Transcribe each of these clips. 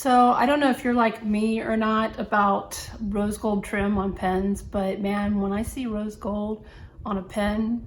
So I don't know if you're like me or not about rose gold trim on pens, but man, when I see rose gold on a pen,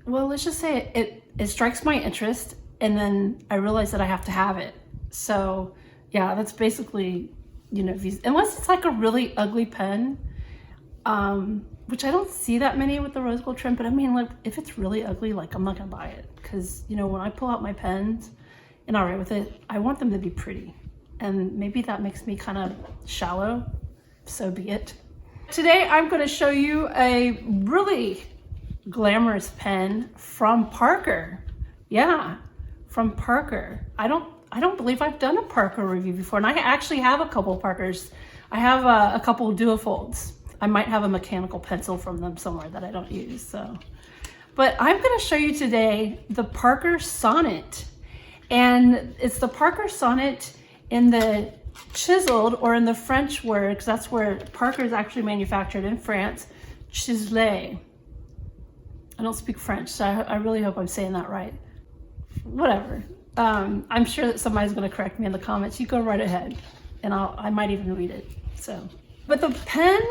well, let's just say it strikes my interest, and then I realize that I have to have it. So yeah, that's basically, you know, unless it's like a really ugly pen, which I don't see that many with the rose gold trim, but I mean, like if it's really ugly, like I'm not gonna buy it, because you know, when I pull out my pens and I'll write with it, I want them to be pretty, and maybe that makes me kind of shallow, so be it. Today I'm going to show you a really glamorous pen from Parker. Yeah, from Parker. I don't believe I've done a Parker review before, and I actually have a couple of Parkers. I have a couple of duofolds. I might have a mechanical pencil from them somewhere that I don't use. So, but I'm going to show you today the Parker Sonnet, and it's the Parker Sonnet in the chiseled, or in the French word, because that's where Parker is actually manufactured, in France, Ciselè. I don't speak French, so I really hope I'm saying that right. Whatever. I'm sure that somebody's going to correct me in the comments. You go right ahead, and I might even read it. So, but the pen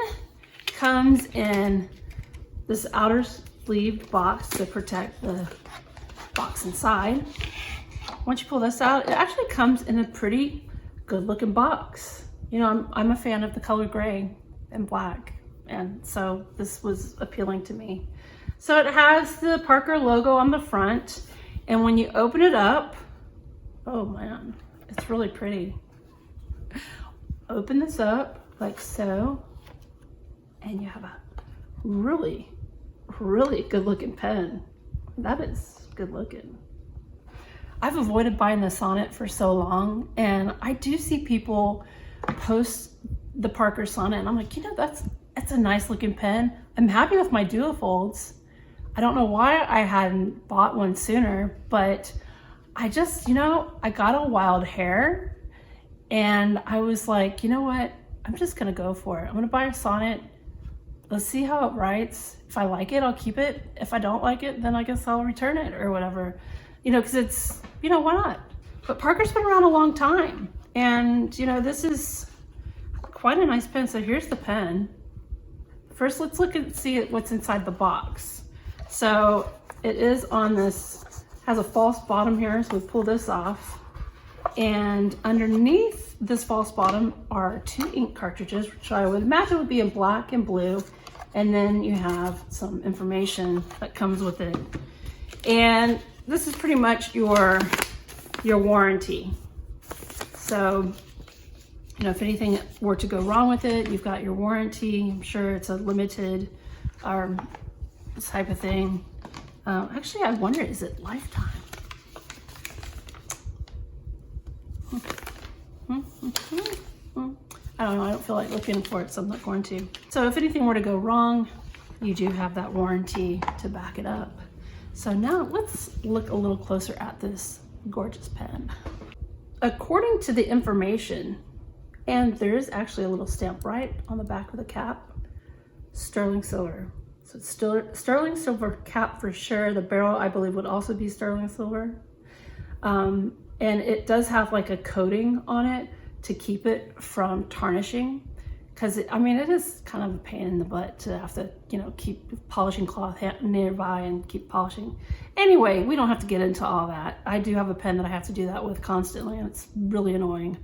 comes in this outer sleeved box to protect the box inside. Once you pull this out, it actually comes in a pretty good looking box. You know, I'm a fan of the color gray and black, and so this was appealing to me. So it has the Parker logo on the front, and when you open it up, oh man, it's really pretty. Open this up like so, and you have a really, really good looking pen. That is good looking. I've avoided buying the Sonnet for so long, and I do see people post the Parker Sonnet, and I'm like, you know, that's a nice looking pen. I'm happy with my duofolds. I don't know why I hadn't bought one sooner, but I just, you know, I got a wild hair, and I was like, you know what? I'm just gonna go for it. I'm gonna buy a Sonnet. Let's see how it writes. If I like it, I'll keep it. If I don't like it, then I guess I'll return it or whatever. You know, because it's, you know, why not? But Parker's been around a long time, and you know, this is quite a nice pen. So here's the pen. First, let's look and see what's inside the box. So it is on this, has a false bottom here, so we pull this off, and underneath this false bottom are 2 ink cartridges, which I would imagine would be in black and blue, and then you have some information that comes with it. And this is pretty much your warranty. So, you know, if anything were to go wrong with it, you've got your warranty. I'm sure it's a limited type of thing. Actually, I wonder, is it lifetime? I don't know, I don't feel like looking for it, so I'm not going to. So if anything were to go wrong, you do have that warranty to back it up. So now let's look a little closer at this gorgeous pen. According to the information, and there is actually a little stamp right on the back of the cap, sterling silver. So it's still sterling silver cap for sure. The barrel, I believe, would also be sterling silver. And it does have like a coating on it to keep it from tarnishing. Because I mean, it is kind of a pain in the butt to have to, you know, keep polishing cloth nearby and keep polishing. Anyway, we don't have to get into all that. I do have a pen that I have to do that with constantly, and it's really annoying.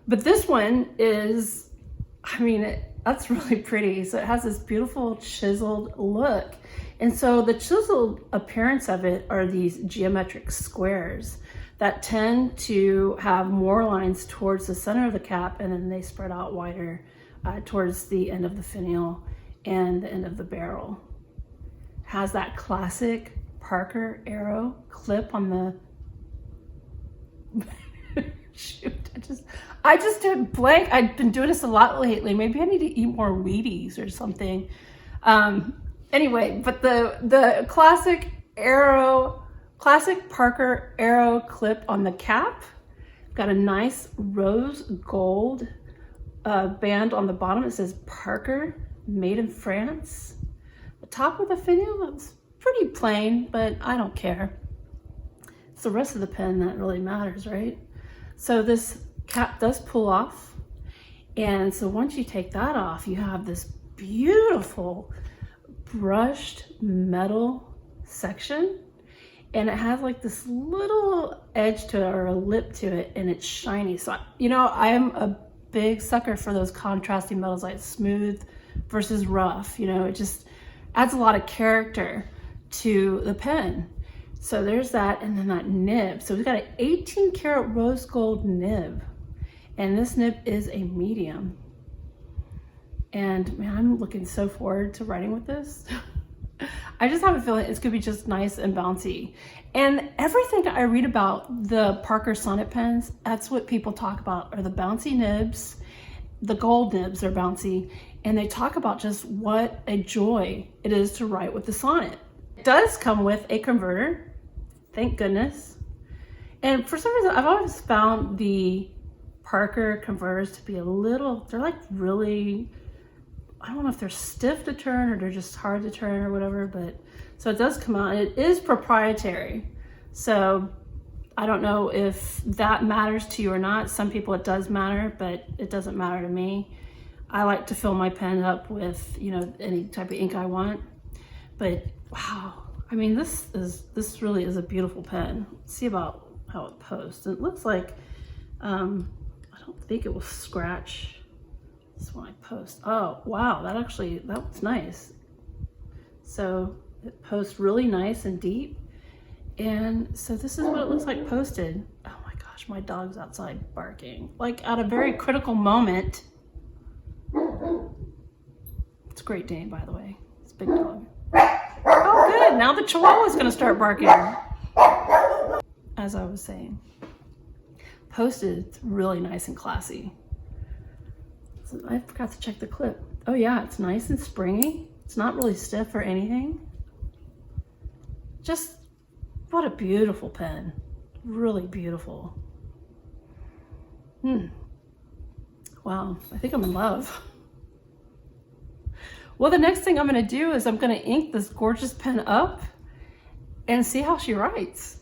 But this one is, I mean, that's really pretty. So it has this beautiful chiseled look. And so the chiseled appearance of it are these geometric squares that tend to have more lines towards the center of the cap, and then they spread out wider towards the end of the finial and the end of the barrel. Has that classic Parker arrow clip on the shoot, I just did blank. I've been doing this a lot lately. Maybe I need to eat more Wheaties or something. Anyway, but the classic Parker arrow clip on the cap, got a nice rose gold band on the bottom. It says Parker, made in France. The top of the finial is pretty plain, but I don't care. It's the rest of the pen that really matters, right? So this cap does pull off. And so once you take that off, you have this beautiful brushed metal section. And it has like this little edge to it, or a lip to it, and it's shiny. So, you know, I'm a big sucker for those contrasting metals, like smooth versus rough. You know, it just adds a lot of character to the pen. So there's that, and then that nib. So we've got an 18 karat rose gold nib, and this nib is a medium. And man, I'm looking so forward to writing with this. I just have a feeling it's gonna be just nice and bouncy. And everything I read about the Parker Sonnet pens, that's what people talk about, are the bouncy nibs. The gold nibs are bouncy, and they talk about just what a joy it is to write with the Sonnet. It does come with a converter, thank goodness. And for some reason, I've always found the Parker converters to be a little, they're like really, I don't know if they're stiff to turn or they're just hard to turn or whatever, but so it does come out. It is proprietary. So I don't know if that matters to you or not. Some people it does matter, but it doesn't matter to me. I like to fill my pen up with, you know, any type of ink I want. But wow, I mean, this really is a beautiful pen. Let's see about how it posts. It looks like, I don't think it will scratch. This one I post. Oh, wow, that was nice. So it posts really nice and deep. And so this is what it looks like posted. Oh my gosh, my dog's outside barking. Like at a very critical moment. It's a Great Dane, by the way. It's a big dog. Oh good, now the Chihuahua's gonna start barking. As I was saying. Posted really nice and classy. I forgot to check the clip. Oh yeah, it's nice and springy. It's not really stiff or anything. Just, what a beautiful pen. Really beautiful. Wow, I think I'm in love. Well, the next thing I'm gonna do is I'm gonna ink this gorgeous pen up and see how she writes.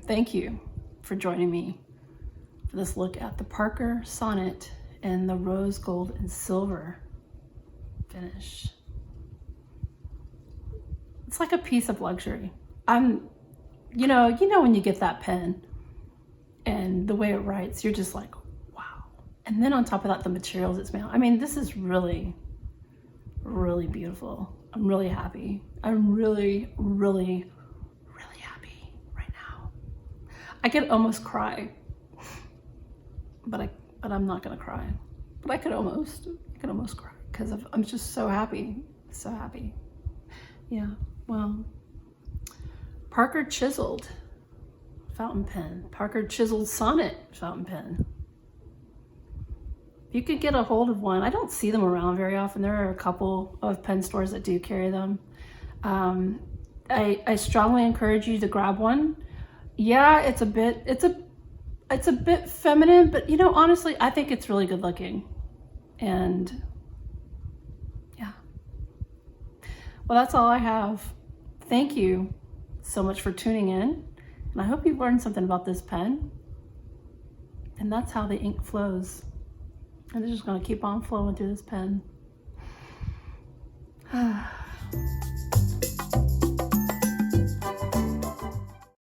Thank you for joining me for this look at the Parker Sonnet and the rose gold and silver finish. It's like a piece of luxury. You know when you get that pen and the way it writes, you're just like, wow, And then on top of that, the materials it's made on. I mean, this is really, really beautiful. I'm really happy. I'm really, really, really happy right now. I could almost cry, but I'm not gonna cry. But I could almost cry because I'm just so happy, so happy. Yeah, well, Parker Chiseled fountain pen, Parker Chiseled Sonnet fountain pen. You could get a hold of one. I don't see them around very often. There are a couple of pen stores that do carry them. I strongly encourage you to grab one. Yeah, it's a bit feminine, but you know, honestly, I think it's really good looking. And yeah. Well, that's all I have. Thank you so much for tuning in. And I hope you've learned something about this pen. And that's how the ink flows. And it's just going to keep on flowing through this pen.